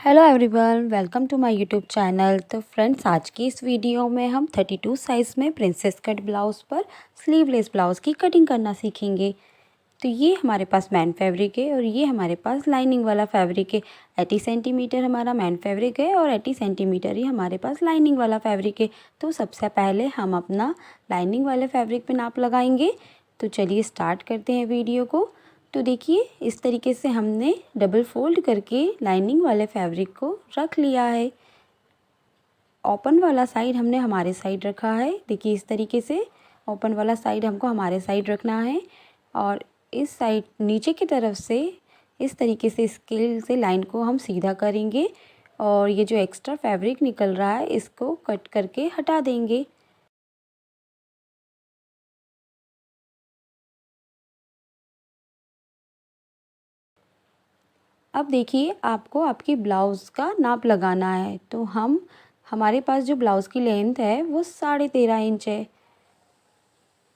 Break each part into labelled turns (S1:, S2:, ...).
S1: Hello everyone, welcome to my YouTube channel. तो friends, आज की इस वीडियो में हम 32 साइज़ में प्रिंसेस कट ब्लाउज़ पर स्लीवलेस ब्लाउज़ की कटिंग करना सीखेंगे। तो ये हमारे पास मैन फैब्रिक है और ये हमारे पास लाइनिंग वाला फैब्रिक है। 80 सेंटीमीटर हमारा मैन फैब्रिक है और 80 सेंटीमीटर ही हमारे पास लाइनिंग वाला फैब्रिक है। तो सबसे पहले हम अपना लाइनिंग वाले फैब्रिक पे नाप लगाएंगे। तो चलिए स्टार्ट करते हैं वीडियो को। तो देखिए, इस तरीके से हमने डबल फोल्ड करके लाइनिंग वाले फैब्रिक को रख लिया है। ओपन वाला साइड हमने हमारे साइड रखा है। देखिए, इस तरीके से ओपन वाला साइड हमको हमारे साइड रखना है और इस साइड नीचे की तरफ से इस तरीके से स्केल से लाइन को हम सीधा करेंगे और ये जो एक्स्ट्रा फैब्रिक निकल रहा है इसको कट करके हटा देंगे। अब देखिए, आपको आपकी ब्लाउज़ का नाप लगाना है। तो हमारे पास जो ब्लाउज़ की लेंथ है वो 13.5 इंच है।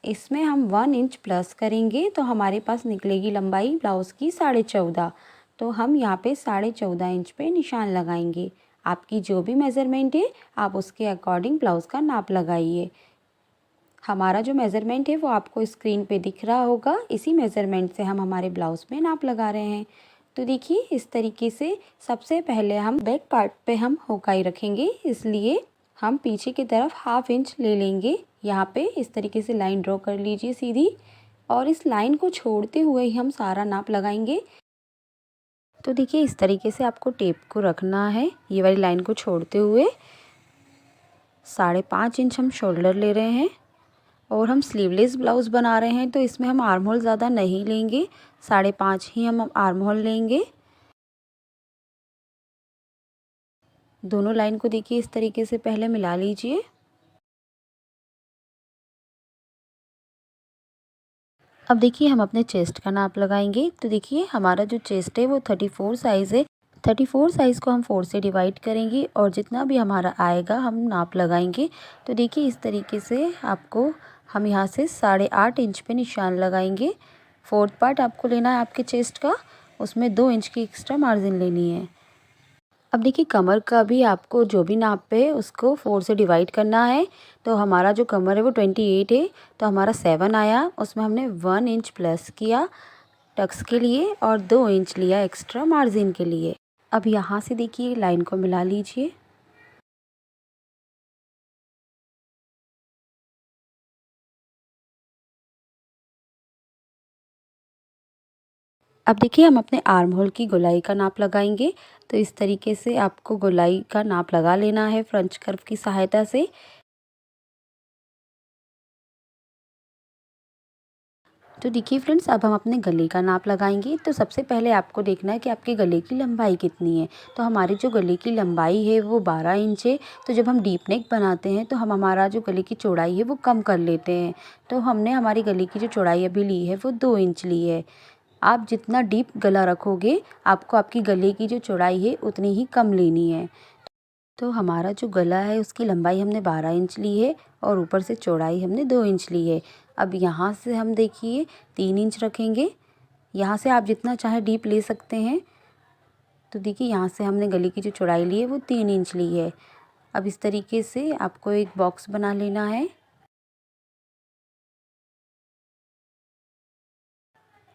S1: इसमें हम 1 इंच प्लस करेंगे तो हमारे पास निकलेगी लंबाई ब्लाउज़ की 14.5। तो हम यहाँ पे 14.5 इंच पे निशान लगाएंगे। आपकी जो भी मेज़रमेंट है आप उसके अकॉर्डिंग ब्लाउज़ का नाप लगाइए। हमारा जो मेज़रमेंट है वो आपको स्क्रीन पे दिख रहा होगा। इसी मेज़रमेंट से हम हमारे ब्लाउज़ में नाप लगा रहे हैं। तो देखिए, इस तरीके से सबसे पहले हम बैक पार्ट पे हम हुकाई रखेंगे, इसलिए हम पीछे की तरफ 1/2 इंच ले लेंगे। यहाँ पे इस तरीके से लाइन ड्रॉ कर लीजिए सीधी और इस लाइन को छोड़ते हुए ही हम सारा नाप लगाएंगे। तो देखिए, इस तरीके से आपको टेप को रखना है। ये वाली लाइन को छोड़ते हुए 5.5 इंच हम शोल्डर ले रहे हैं और हम स्लीवलेस ब्लाउज़ बना रहे हैं तो इसमें हम आर्म होल ज़्यादा नहीं लेंगे, 5.5 ही हम आर्म होल लेंगे। दोनों लाइन को देखिए इस तरीके से पहले मिला लीजिए। अब देखिए, हम अपने चेस्ट का नाप लगाएंगे। तो देखिए, हमारा जो चेस्ट है वो 34 साइज़ है। 34 साइज़ को हम 4 से डिवाइड करेंगे और जितना भी हमारा आएगा हम नाप लगाएंगे। तो देखिए, इस तरीके से आपको हम यहाँ से 8.5 इंच पे निशान लगाएंगे। 4th पार्ट आपको लेना है आपके चेस्ट का, उसमें 2 इंच की एक्स्ट्रा मार्जिन लेनी है। अब देखिए, कमर का भी आपको जो भी नाप है उसको 4 से डिवाइड करना है। तो हमारा जो कमर है वो 28 है, तो हमारा 7 आया, उसमें हमने 1 इंच प्लस किया टक्स के लिए और 2 इंच लिया एक्स्ट्रा मार्जिन के लिए। अब यहाँ से देखिए लाइन को मिला लीजिए। अब देखिए, हम अपने आर्म होल की गोलाई का नाप लगाएंगे। तो इस तरीके से आपको गोलाई का नाप लगा लेना है फ्रंच कर्व की सहायता से। तो देखिए फ्रेंड्स, अब हम अपने गले का नाप लगाएंगे। तो सबसे पहले आपको देखना है कि आपके गले की लंबाई कितनी है। तो हमारी जो गले की लंबाई है वो 12 इंच है। तो जब हम डीप नेक बनाते हैं तो हम हमारा जो गले की चौड़ाई है वो कम कर लेते हैं। तो हमने हमारी गले की जो चौड़ाई अभी ली है वो 2 इंच ली है। आप जितना डीप गला रखोगे आपको आपकी गले की जो चौड़ाई है उतनी ही कम लेनी है। तो हमारा जो गला है उसकी लंबाई हमने 12 इंच ली है और ऊपर से चौड़ाई हमने 2 इंच ली है। अब यहाँ से हम देखिए 3 इंच रखेंगे। यहाँ से आप जितना चाहे डीप ले सकते हैं। तो देखिए, यहाँ से हमने गले की जो चौड़ाई ली है वो 3 इंच ली है। अब इस तरीके से आपको एक बॉक्स बना लेना है।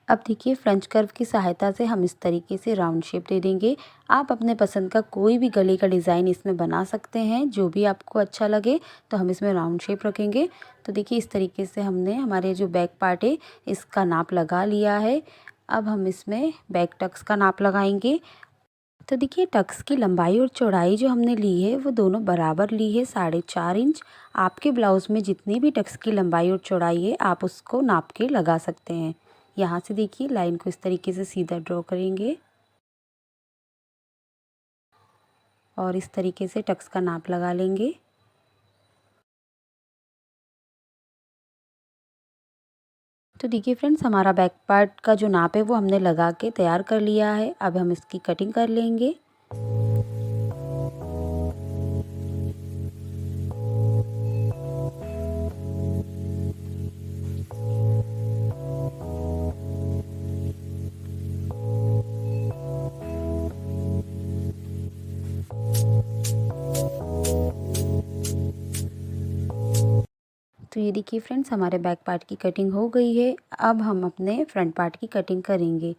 S1: अब देखिए, फ्रेंच कर्व की सहायता से हम इस तरीके से राउंड शेप दे देंगे। आप अपने पसंद का कोई भी गले का डिज़ाइन इसमें बना सकते हैं, जो भी आपको अच्छा लगे। तो हम इसमें राउंड शेप रखेंगे। तो देखिए, इस तरीके से हमने हमारे जो बैक पार्ट है इसका नाप लगा लिया है। अब हम इसमें बैक टक्स का नाप लगाएंगे। तो देखिए, टक्स की लंबाई और चौड़ाई जो हमने ली है वो दोनों बराबर ली है, 4.5 इंच। आपके ब्लाउज़ में जितनी भी टक्स की लंबाई और चौड़ाई है आप उसको नाप के लगा सकते हैं। यहाँ से देखिए, लाइन को इस तरीके से सीधा ड्रॉ करेंगे और इस तरीके से टक्स का नाप लगा लेंगे। तो देखिए फ्रेंड्स, हमारा बैक पार्ट का जो नाप है वो हमने लगा के तैयार कर लिया है। अब हम इसकी कटिंग कर लेंगे। तो ये देखिए फ्रेंड्स, हमारे बैक पार्ट की कटिंग हो गई है। अब हम अपने फ्रंट पार्ट की कटिंग करेंगे।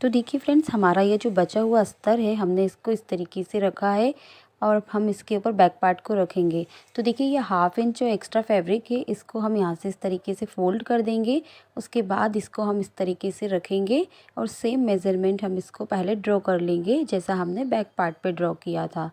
S1: तो देखिए फ्रेंड्स, हमारा ये जो बचा हुआ अस्तर है, हमने इसको इस तरीके से रखा है और हम इसके ऊपर बैक पार्ट को रखेंगे। तो देखिए ये 1/2 इंच जो एक्स्ट्रा फैब्रिक है, इसको हम यहाँ से इस तरीके से फ़ोल्ड कर देंगे। उसके बाद इसको हम इस तरीके से रखेंगे और सेम मेज़रमेंट हम इसको पहले ड्रॉ कर लेंगे, जैसा हमने बैक पार्ट पे ड्रॉ किया था।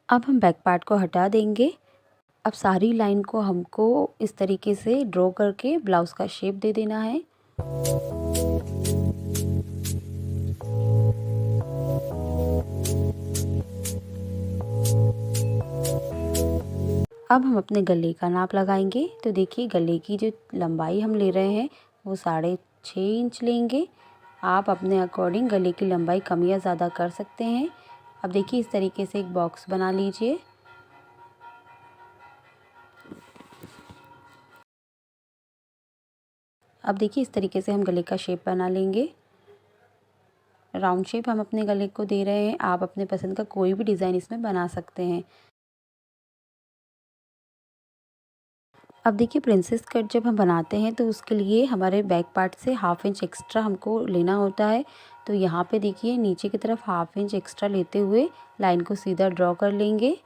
S1: अब हम बैक पार्ट को हटा देंगे। अब सारी लाइन को हमको इस तरीके से ड्रॉ करके ब्लाउज़ का शेप दे देना है। अब हम अपने गले का नाप लगाएंगे। तो देखिए गले की जो लंबाई हम ले रहे हैं वो 6.5 इंच लेंगे। आप अपने अकॉर्डिंग गले की लंबाई कम या ज़्यादा कर सकते हैं। अब देखिए इस तरीके से एक बॉक्स बना लीजिए। अब देखिए इस तरीके से हम गले का शेप बना लेंगे। राउंड शेप हम अपने गले को दे रहे हैं। आप अपने पसंद का कोई भी डिज़ाइन इसमें बना सकते हैं। अब देखिए प्रिंसेस कट जब हम बनाते हैं तो उसके लिए हमारे बैक पार्ट से 1/2 इंच एक्स्ट्रा हमको लेना होता है। तो यहाँ पे देखिए नीचे की तरफ 1/2 इंच एक्स्ट्रा लेते हुए लाइन को सीधा ड्रॉ कर लेंगे।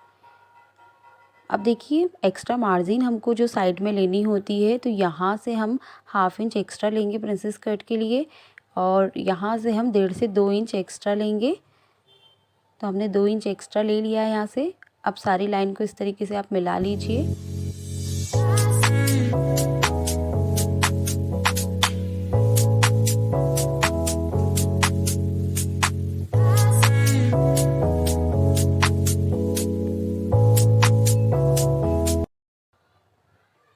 S1: अब देखिए एक्स्ट्रा मार्जिन हमको जो साइड में लेनी होती है, तो यहाँ से हम 1/2 इंच एक्स्ट्रा लेंगे प्रिंसेस कट के लिए और यहाँ से हम 1.5 से 2 इंच एक्स्ट्रा लेंगे। तो हमने 2 इंच एक्स्ट्रा ले लिया है यहाँ से। अब सारी लाइन को इस तरीके से आप मिला लीजिए।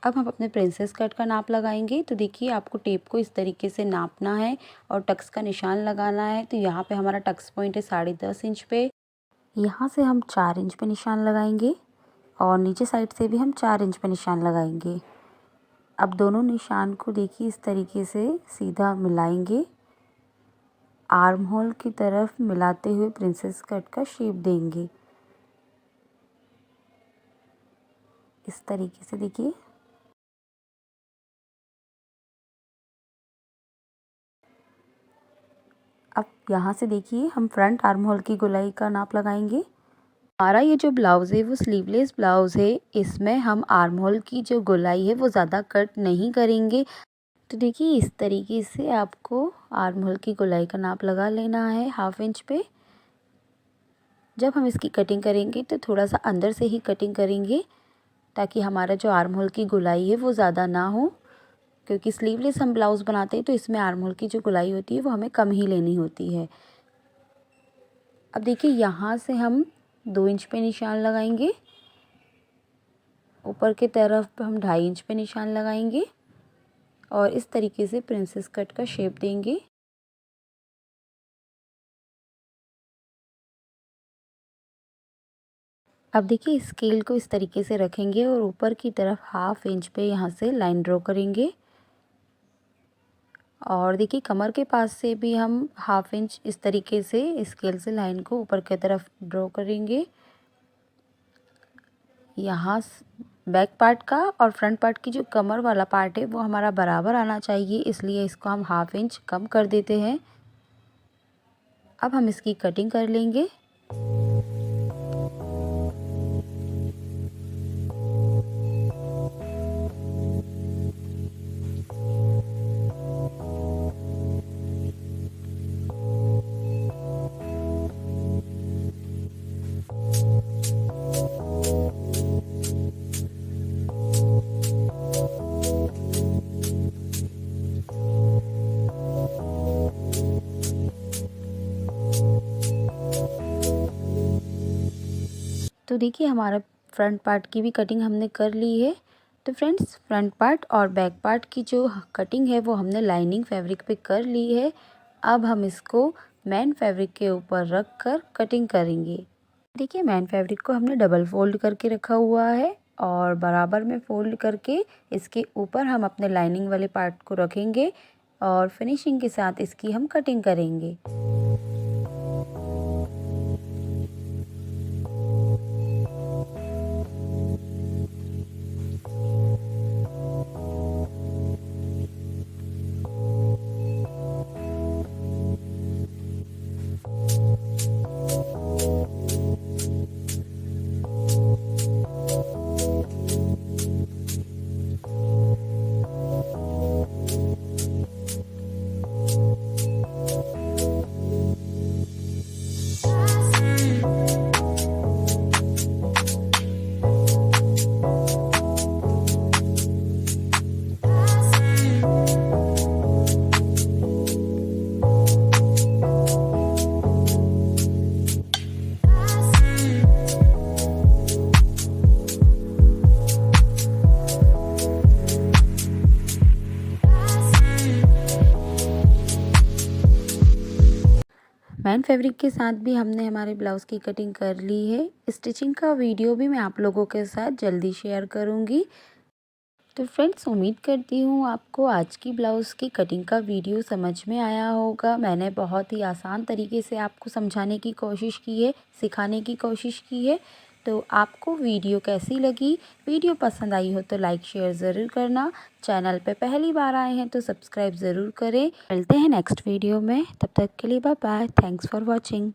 S1: अब हम अपने प्रिंसेस कट का नाप लगाएंगे। तो देखिए आपको टेप को इस तरीके से नापना है और टक्स का निशान लगाना है। तो यहाँ पे हमारा टक्स पॉइंट है 10.5 इंच पे। यहाँ से हम 4 इंच पे निशान लगाएंगे और नीचे साइड से भी हम 4 इंच पे निशान लगाएंगे। अब दोनों निशान को देखिए इस तरीके से सीधा मिलाएंगे। आर्म होल की तरफ मिलाते हुए प्रिंसेस कट का शेप देंगे। इस तरीके से देखिए। अब यहाँ से देखिए हम फ्रंट आर्म होल की गोलाई का नाप लगाएंगे। हमारा ये जो ब्लाउज़ है वो स्लीवलेस ब्लाउज़ है। इसमें हम आर्म होल की जो गोलाई है वो ज़्यादा कट नहीं करेंगे। तो देखिए इस तरीके से आपको आर्म होल की गोलाई का नाप लगा लेना है 1/2 इंच पे। जब हम इसकी कटिंग करेंगे तो थोड़ा सा अंदर से ही कटिंग करेंगे ताकि हमारा जो आर्म होल की गोलाई है वो ज़्यादा ना हो, क्योंकि स्लीवलेस हम ब्लाउज़ बनाते हैं तो इसमें आर्म होल की जो गोलाई होती है वो हमें कम ही लेनी होती है। अब देखिए यहाँ से हम 2 इंच पे निशान लगाएंगे। ऊपर की तरफ हम 2.5 इंच पे निशान लगाएंगे और इस तरीके से प्रिंसेस कट का शेप देंगे। अब देखिए स्केल को इस तरीके से रखेंगे और ऊपर की तरफ 1/2 इंच पे यहाँ से लाइन ड्रॉ करेंगे और देखिए कमर के पास से भी हम 1/2 इंच इस तरीके से स्केल से लाइन को ऊपर की तरफ ड्रॉ करेंगे। यहाँ बैक पार्ट का और फ्रंट पार्ट की जो कमर वाला पार्ट है वो हमारा बराबर आना चाहिए, इसलिए इसको हम 1/2 इंच कम कर देते हैं। अब हम इसकी कटिंग कर लेंगे। तो देखिए हमारा फ्रंट पार्ट की भी कटिंग हमने कर ली है। तो फ्रेंड्स फ्रंट पार्ट और बैक पार्ट की जो कटिंग है वो हमने लाइनिंग फैब्रिक पे कर ली है। अब हम इसको मेन फैब्रिक के ऊपर रख कर कटिंग करेंगे। देखिए मेन फैब्रिक को हमने डबल फोल्ड करके रखा हुआ है और बराबर में फोल्ड करके इसके ऊपर हम अपने लाइनिंग वाले पार्ट को रखेंगे और फिनिशिंग के साथ इसकी हम कटिंग करेंगे। मैन फैब्रिक के साथ भी हमने हमारे ब्लाउज़ की कटिंग कर ली है। स्टिचिंग का वीडियो भी मैं आप लोगों के साथ जल्दी शेयर करूंगी। तो फ्रेंड्स उम्मीद करती हूँ आपको आज की ब्लाउज़ की कटिंग का वीडियो समझ में आया होगा। मैंने बहुत ही आसान तरीके से आपको समझाने की कोशिश की है, सिखाने की कोशिश की है। तो आपको वीडियो कैसी लगी? वीडियो पसंद आई हो तो लाइक शेयर ज़रूर करना। चैनल पे पहली बार आए हैं तो सब्सक्राइब ज़रूर करें। मिलते हैं नेक्स्ट वीडियो में, तब तक के लिए bye bye. Thanks for watching.